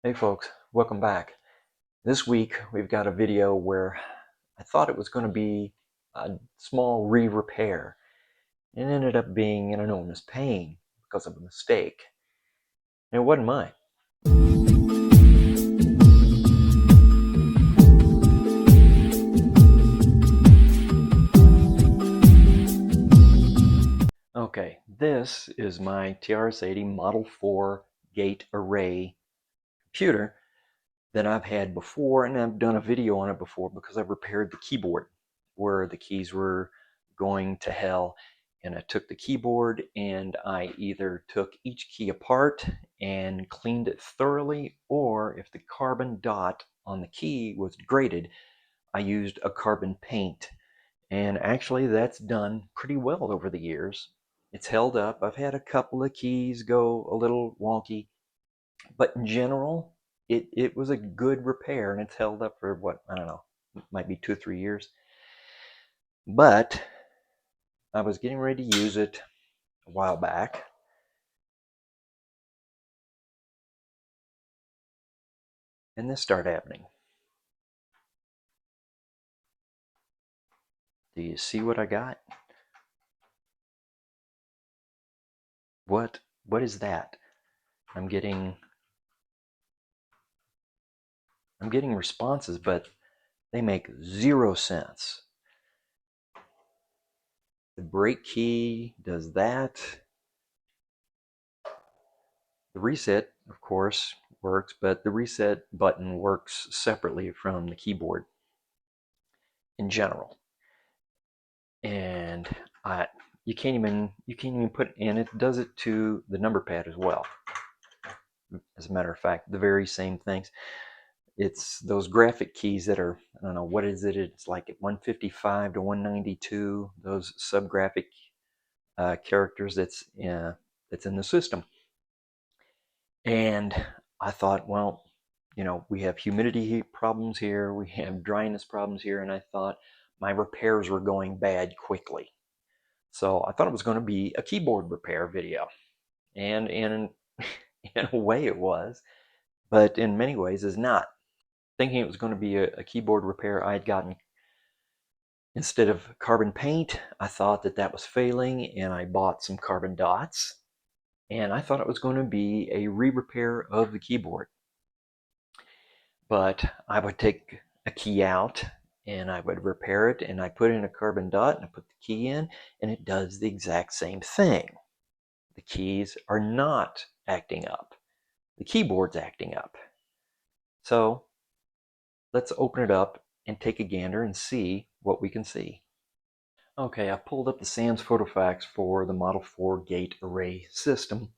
Hey folks, welcome back. This week we've got a video where I thought it was going to be a small re-repair and ended up being an enormous pain because of a mistake. And it wasn't mine. Okay, this is my Trs-80 Model 4 gate array computer that I've had before, and I've done a video on it before because I've repaired the keyboard where the keys were going to hell. And I took the keyboard and I either took each key apart and cleaned it thoroughly, or if the carbon dot on the key was degraded, I used a carbon paint. And actually that's done pretty well over the years. It's held up. I've had a couple of keys go a little wonky, but in general, it was a good repair, and it's held up for what, I don't know, it might be 2 or 3 years. But I was getting ready to use it a while back, and this started happening. Do you see what I got? What is that? I'm getting responses, but they make 0 sense. The break key does that. The reset, of course, works, but the reset button works separately from the keyboard in general. And you can't even put it in. It does it to the number pad as well. As a matter of fact, the very same things. It's those graphic keys that are, I don't know, what is it? It's like at 155 to 192, those subgraphic characters that's in the system. And I thought, well, we have humidity problems here, we have dryness problems here, and I thought my repairs were going bad quickly. So I thought it was going to be a keyboard repair video. And in a way it was, but in many ways is not. Thinking it was going to be a keyboard repair, I had gotten, instead of carbon paint, I thought that was failing, and I bought some carbon dots. And I thought it was going to be a re-repair of the keyboard. But I would take a key out and I would repair it, and I put in a carbon dot and I put the key in, and it does the exact same thing. The keys are not acting up. The keyboard's acting up. So let's open it up and take a gander and see what we can see. Okay, I pulled up the SAMS Photofax for the Model 4 gate array system,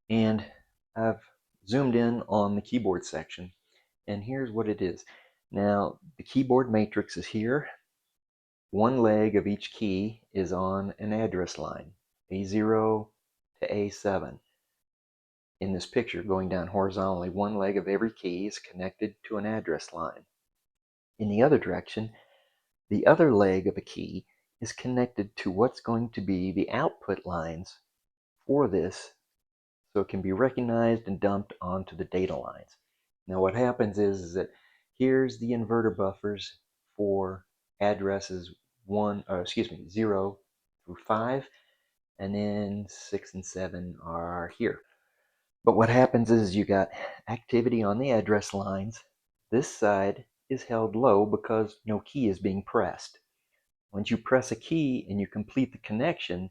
and I've zoomed in on the keyboard section, and here's what it is. Now, the keyboard matrix is here. One leg of each key is on an address line, A0 to A7. In this picture, going down horizontally, one leg of every key is connected to an address line. In the other direction, the other leg of a key is connected to what's going to be the output lines for this, so it can be recognized and dumped onto the data lines. Now what happens is that here's the inverter buffers for addresses 0 through 5, and then 6 and 7 are here. But what happens is you got activity on the address lines. This side is held low because no key is being pressed. Once you press a key and you complete the connection,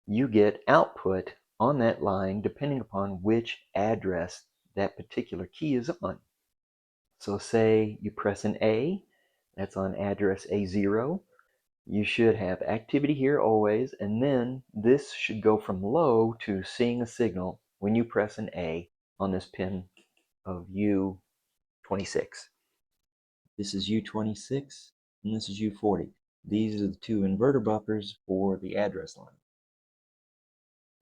you get output on that line depending upon which address that particular key is on. So say you press an A, that's on address A0. You should have activity here always, and then this should go from low to seeing a signal when you press an A on this pin of U26. This is U26 and this is U40. These are the two inverter buffers for the address line.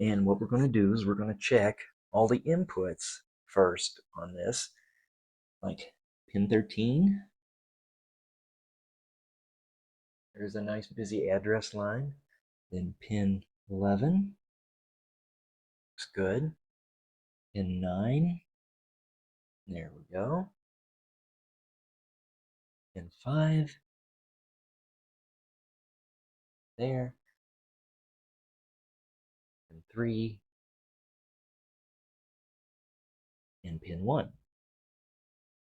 And what we're going to do is we're going to check all the inputs first on this, like pin 13. There's a nice busy address line. Then pin 11. Looks good. Pin 9. There we go. Pin 5. There. Pin 3. And pin 1.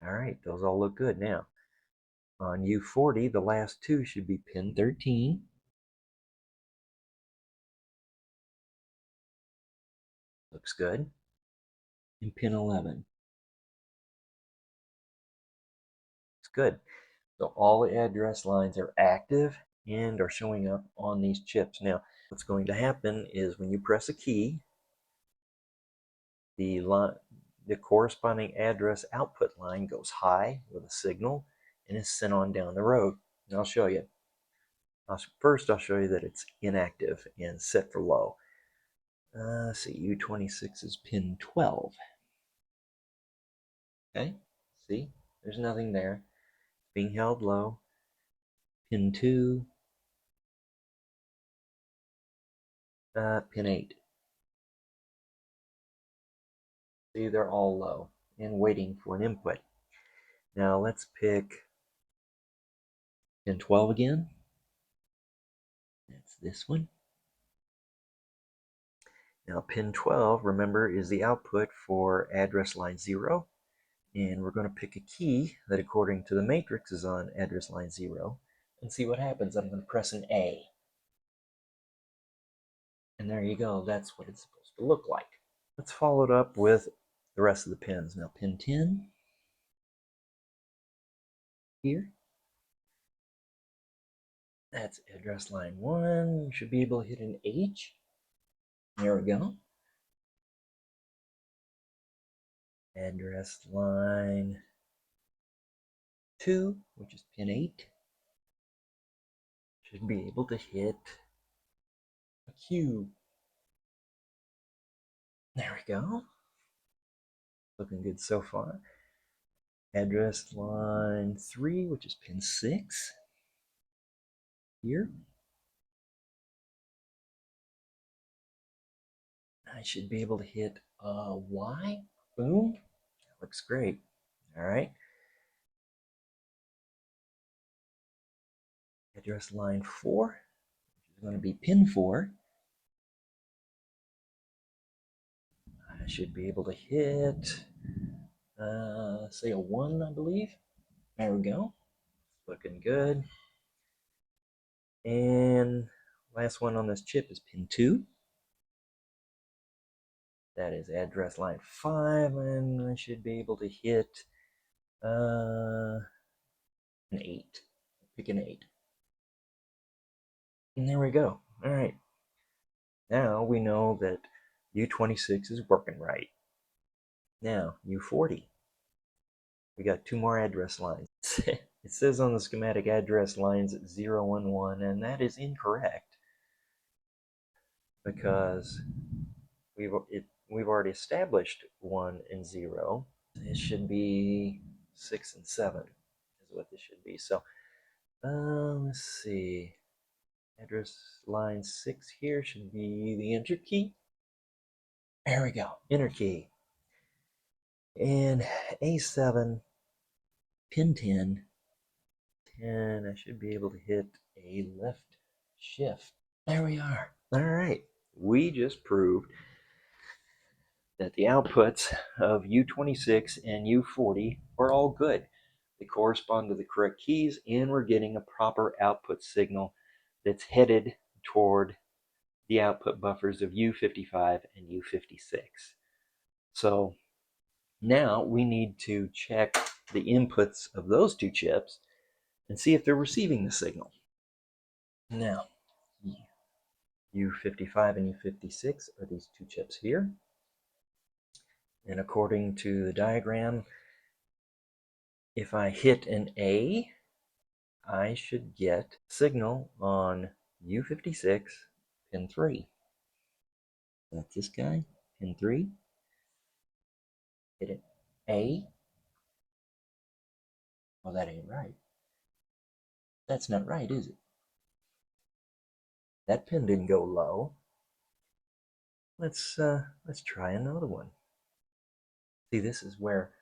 All right, those all look good. Now, on U40, the last two should be pin 13. Looks good. And pin 11. Looks good. So all the address lines are active and are showing up on these chips. Now, what's going to happen is when you press a key, the corresponding address output line goes high with a signal and is sent on down the road. And I'll show you. First, I'll show you that it's inactive and set for low. Let's see, U26 is pin 12. Okay, see, there's nothing there. Being held low. Pin 2, pin 8. See, they're all low and waiting for an input. Now let's pick pin 12 again. That's this one. Now pin 12, remember, is the output for address line 0. And we're going to pick a key that according to the matrix is on address line 0 and see what happens. I'm going to press an A. And there you go. That's what it's supposed to look like. Let's follow it up with the rest of the pins. Now pin 10 here. That's address line 1. Should be able to hit an H. There we go. Address line 2, which is pin 8. Should be able to hit a Q. There we go. Looking good so far. Address line 3, which is pin 6. Here. I should be able to hit a Y. Boom. That looks great. All right. Address line 4, which is going to be pin 4. I should be able to hit, say a 1, I believe. There we go. Looking good. And last one on this chip is pin 2. That is address line 5, and I should be able to hit an 8. Pick an 8. And there we go. All right. Now we know that U26 is working right. Now, U40. We got 2 more address lines. It says on the schematic address lines 0 and 1, and that is incorrect because we've already established 1 and 0. It should be 6 and 7 is what this should be. So let's see. Address line 6 here should be the enter key. There we go, enter key. And A7, pin 10, and I should be able to hit a left shift. There we are. All right, we just proved that the outputs of U26 and U40 are all good. They correspond to the correct keys, and we're getting a proper output signal that's headed toward the output buffers of U55 and U56. So now we need to check the inputs of those 2 chips and see if they're receiving the signal. Now, U55 and U56 are these 2 chips here. And according to the diagram, if I hit an A, I should get signal on U56, pin 3. That's this guy, pin 3. Hit it. A. Oh, that ain't right. That's not right, is it? That pin didn't go low. Let's try another one. See, this is where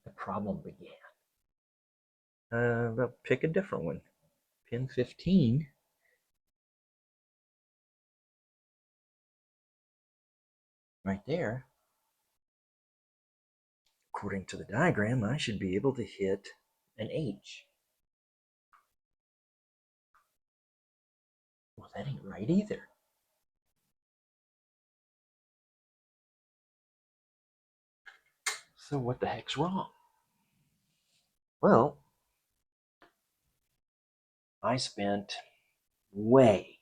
the problem began. But pick a different one. Pin 15. Right there. According to the diagram, I should be able to hit an H. Well, that ain't right either. So what the heck's wrong? Well, I spent way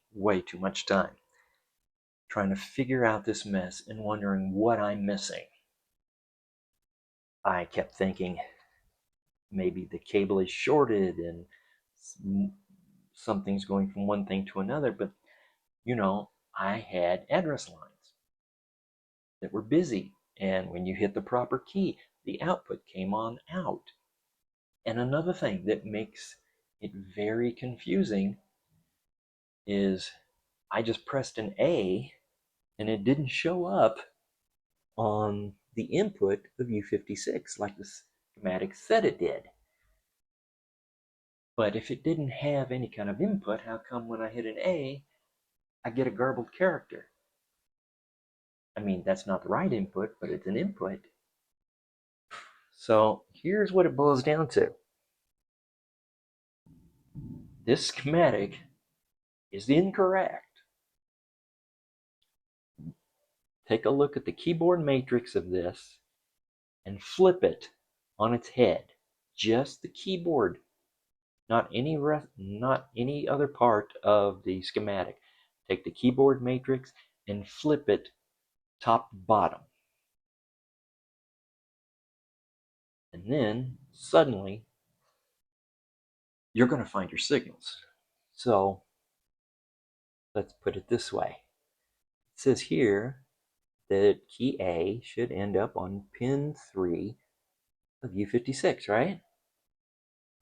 too much time trying to figure out this mess and wondering what I'm missing. I kept thinking maybe the cable is shorted and something's going from one thing to another, but I had address lines that were busy, and when you hit the proper key, the output came on out. And another thing that makes it very confusing is I just pressed an A and it didn't show up on the input of U56 like the schematic said it did. But if it didn't have any kind of input, how come when I hit an A, I get a garbled character? I mean, that's not the right input, but it's an input. So here's what it boils down to. This schematic is incorrect. Take a look at the keyboard matrix of this and flip it on its head. Just the keyboard, not any other part of the schematic. Take the keyboard matrix and flip it top to bottom. And then suddenly you're going to find your signals. So let's put it this way. It says here that key A should end up on pin 3 of U56, right?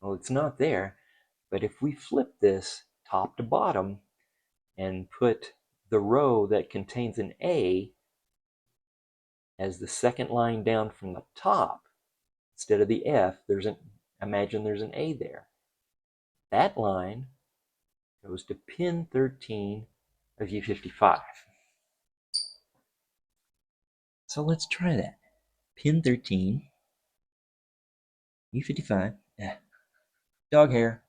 Well, it's not there, but if we flip this top to bottom and put the row that contains an A as the second line down from the top, instead of the F, imagine there's an A there. That line goes to pin 13 of U55. So let's try that. Pin 13, U55, dog hair,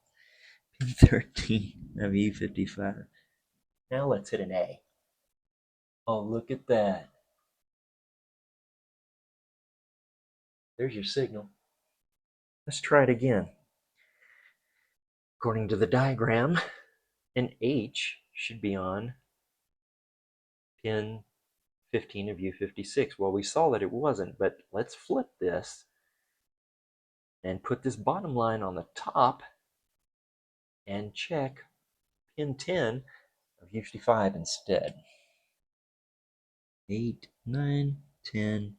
pin 13 of U55. Now let's hit an A. Oh, look at that. There's your signal. Let's try it again. According to the diagram, an H should be on pin 15 of U56. Well, we saw that it wasn't, but let's flip this and put this bottom line on the top and check pin 10 of U55 instead. 8, 9, 10.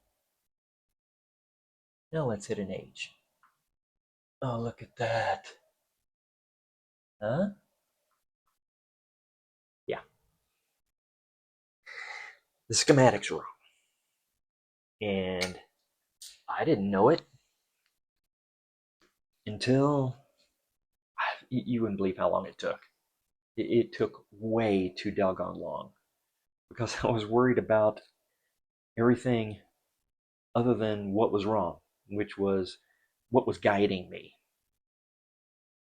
Now let's hit an H. Oh, look at that. Huh? Yeah. The schematic's wrong. And I didn't know it until you wouldn't believe how long it took. It took way too doggone long because I was worried about everything other than what was wrong, which was what was guiding me.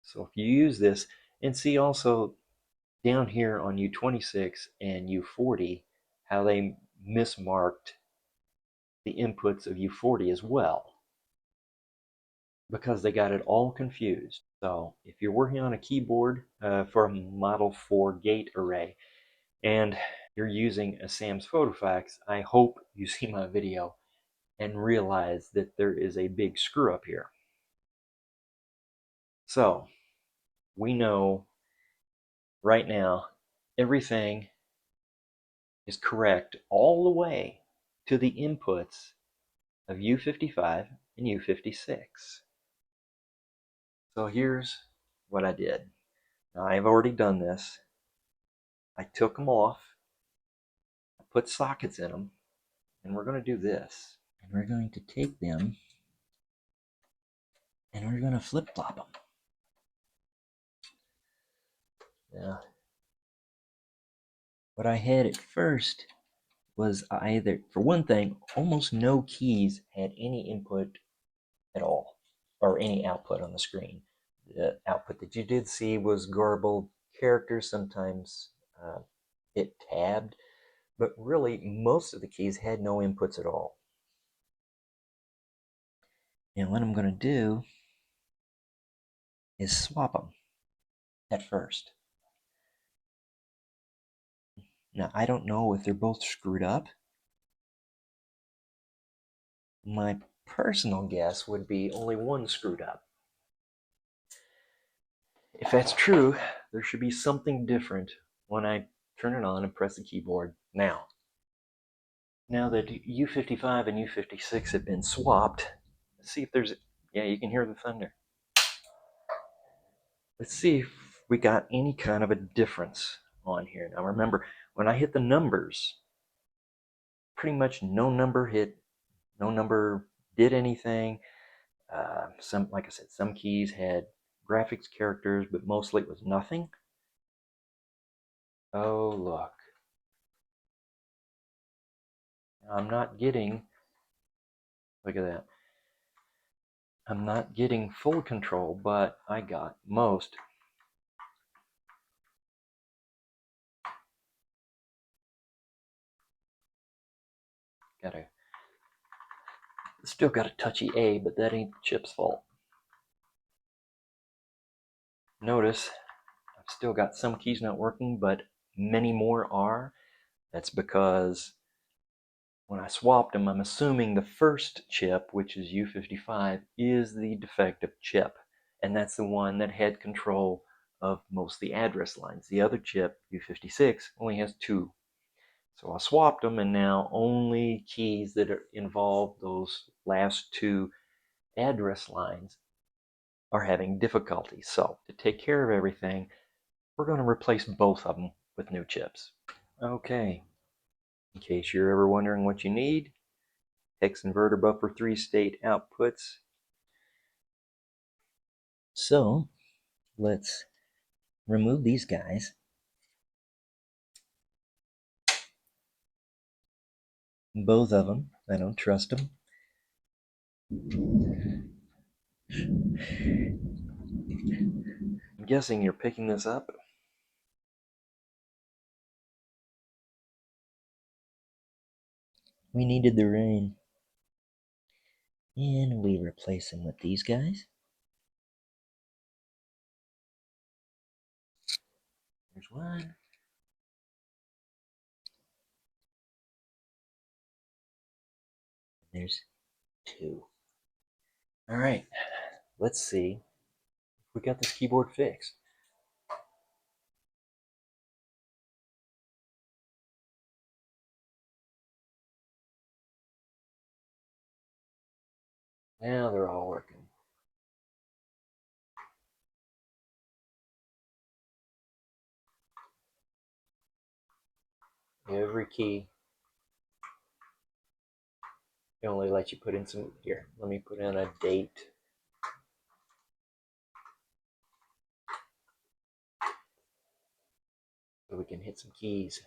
So if you use this, and see also down here on U26 and U40, how they mismarked the inputs of U40 as well, because they got it all confused. So if you're working on a keyboard for a Model 4 gate array, and you're using a Sam's Photofax, I hope you see my video and realize that there is a big screw up here. So we know right now everything is correct all the way to the inputs of U55 and U56. So here's what I did. Now, I've already done this. I took them off, I put sockets in them, and we're going to do this. And we're going to take them and we're going to flip-flop them. Now, what I had at first was either, for one thing, almost no keys had any input at all, or any output on the screen. The output that you did see was garbled characters. Sometimes it tabbed, but really most of the keys had no inputs at all. And what I'm going to do is swap them at first. Now, I don't know if they're both screwed up. My personal guess would be only one screwed up. If that's true, there should be something different when I turn it on and press the keyboard now. Now that U55 and U56 have been swapped, let's see if there's, yeah, you can hear the thunder. Let's see if we got any kind of a difference on here. Now remember, when I hit the numbers, pretty much no number did anything. Like I said, some keys had graphics characters, but mostly it was nothing. Oh, look. I'm not getting, look at that. I'm not getting full control, but I got most. Still got a touchy A, but that ain't the chip's fault. Notice I've still got some keys not working, but many more are. That's because when I swapped them, I'm assuming the first chip, which is U55, is the defective chip. And that's the one that had control of most of the address lines. The other chip, U56, only has 2. So I swapped them, and now only keys that involve those last 2 address lines are having difficulty. So to take care of everything, we're going to replace both of them with new chips. Okay, in case you're ever wondering what you need, hex inverter buffer 3-state outputs. So let's remove these guys. Both of them. I don't trust them. I'm guessing you're picking this up. We needed the rain. And we replace them with these guys. There's one. There's 2. All right, let's see if we got this keyboard fixed. Now they're all working. Every key. It only lets you put in some, here, let me put in a date. So we can hit some keys.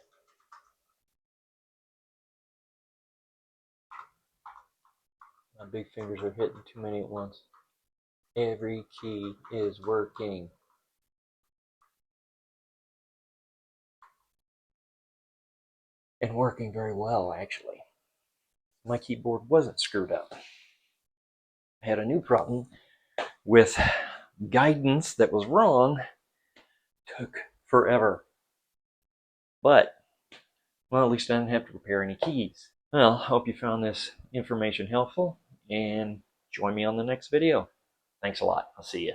My big fingers are hitting too many at once. Every key is working. And working very well, actually. My keyboard wasn't screwed up. I had a new problem with guidance that was wrong. Took forever. But, well, at least I didn't have to repair any keys. Well, hope you found this information helpful, and join me on the next video. Thanks a lot. I'll see you.